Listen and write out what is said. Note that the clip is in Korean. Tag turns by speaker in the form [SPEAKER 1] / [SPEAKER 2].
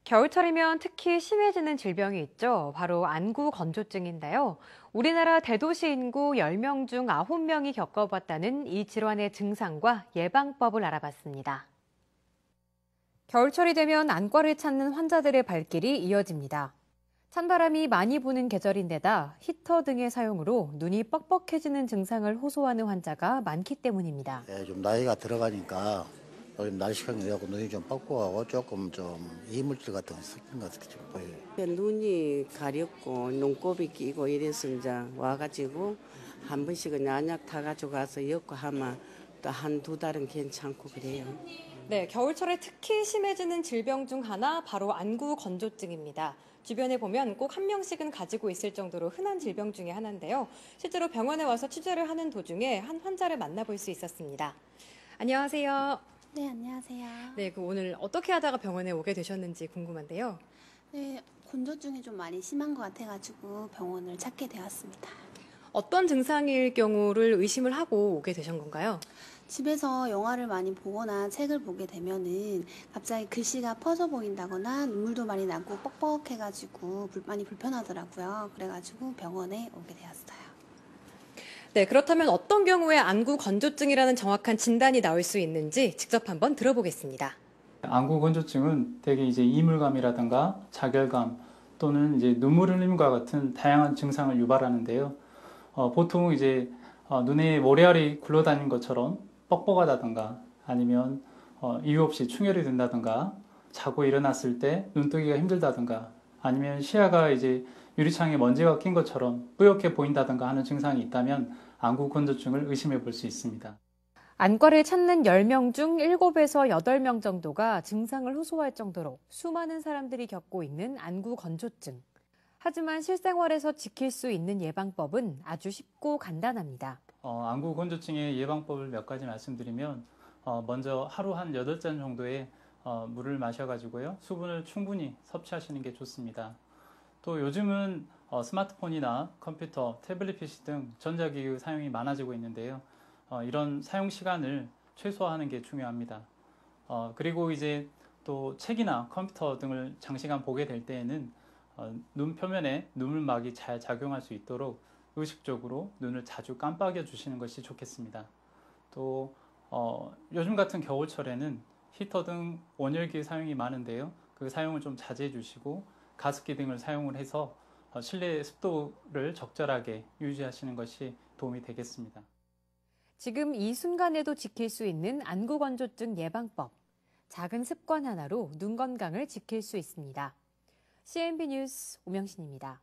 [SPEAKER 1] 겨울철이면 특히 심해지는 질병이 있죠. 바로 안구 건조증인데요. 우리나라 대도시 인구 10명 중 9명이 겪어봤다는 이 질환의 증상과 예방법을 알아봤습니다. 겨울철이 되면 안과를 찾는 환자들의 발길이 이어집니다. 찬바람이 많이 부는 계절인데다 히터 등의 사용으로 눈이 뻑뻑해지는 증상을 호소하는 환자가 많기 때문입니다.
[SPEAKER 2] 좀 나이가 들어가니까 요즘 날씨가 그래갖고 눈이 좀 뻑뻑하고 조금 좀 이물질 같은 게 섞인 것 같은 게 좀 보여요.
[SPEAKER 3] 눈이 가렵고 눈곱이 끼고 이래서 이제 와가지고 한 번씩은 안약 타가지고 가서 엮고 하면 또 한두 달은 괜찮고 그래요.
[SPEAKER 1] 네, 겨울철에 특히 심해지는 질병 중 하나 바로 안구 건조증입니다. 주변에 보면 꼭 한 명씩은 가지고 있을 정도로 흔한 질병 중에 하나인데요. 실제로 병원에 와서 취재를 하는 도중에 한 환자를 만나볼 수 있었습니다. 안녕하세요.
[SPEAKER 4] 네, 안녕하세요.
[SPEAKER 1] 네, 오늘 어떻게 하다가 병원에 오게 되셨는지 궁금한데요.
[SPEAKER 4] 네, 건조증이 좀 많이 심한 것 같아가지고 병원을 찾게 되었습니다.
[SPEAKER 1] 어떤 증상일 경우를 의심을 하고 오게 되신 건가요?
[SPEAKER 4] 집에서 영화를 많이 보거나 책을 보게 되면은 갑자기 글씨가 퍼져 보인다거나 눈물도 많이 나고 뻑뻑해가지고 많이 불편하더라고요. 그래가지고 병원에 오게 되었어요.
[SPEAKER 1] 네, 그렇다면 어떤 경우에 안구 건조증이라는 정확한 진단이 나올 수 있는지 직접 한번 들어보겠습니다.
[SPEAKER 5] 안구 건조증은 대개 이제 이물감이라든가 자결감 또는 이제 눈물 흘림과 같은 다양한 증상을 유발하는데요. 보통 이제 눈에 모래알이 굴러다니는 것처럼 뻑뻑하다든가 아니면 이유 없이 충혈이 된다든가 자고 일어났을 때 눈뜨기가 힘들다든가 아니면 시야가 이제 유리창에 먼지가 낀 것처럼 뿌옇게 보인다든가 하는 증상이 있다면 안구 건조증을 의심해 볼 수 있습니다.
[SPEAKER 1] 안과를 찾는 10명 중 7에서 8명 정도가 증상을 호소할 정도로 수많은 사람들이 겪고 있는 안구 건조증. 하지만 실생활에서 지킬 수 있는 예방법은 아주 쉽고 간단합니다.
[SPEAKER 5] 안구 건조증의 예방법을 몇 가지 말씀드리면 먼저 하루 한 8잔 정도의 물을 마셔가지고요. 수분을 충분히 섭취하시는 게 좋습니다. 또 요즘은 스마트폰이나 컴퓨터, 태블릿 PC 등 전자기기 사용이 많아지고 있는데요. 이런 사용 시간을 최소화하는 게 중요합니다. 그리고 이제 또 책이나 컴퓨터 등을 장시간 보게 될 때에는 눈 표면에 눈물막이 잘 작용할 수 있도록 의식적으로 눈을 자주 깜빡여 주시는 것이 좋겠습니다. 또 요즘 같은 겨울철에는 히터 등 온열기 사용이 많은데요. 그 사용을 좀 자제해 주시고 가습기 등을 사용을 해서 실내 습도를 적절하게 유지하시는 것이 도움이 되겠습니다.
[SPEAKER 1] 지금 이 순간에도 지킬 수 있는 안구 건조증 예방법. 작은 습관 하나로 눈 건강을 지킬 수 있습니다. CNB 뉴스 오명신입니다.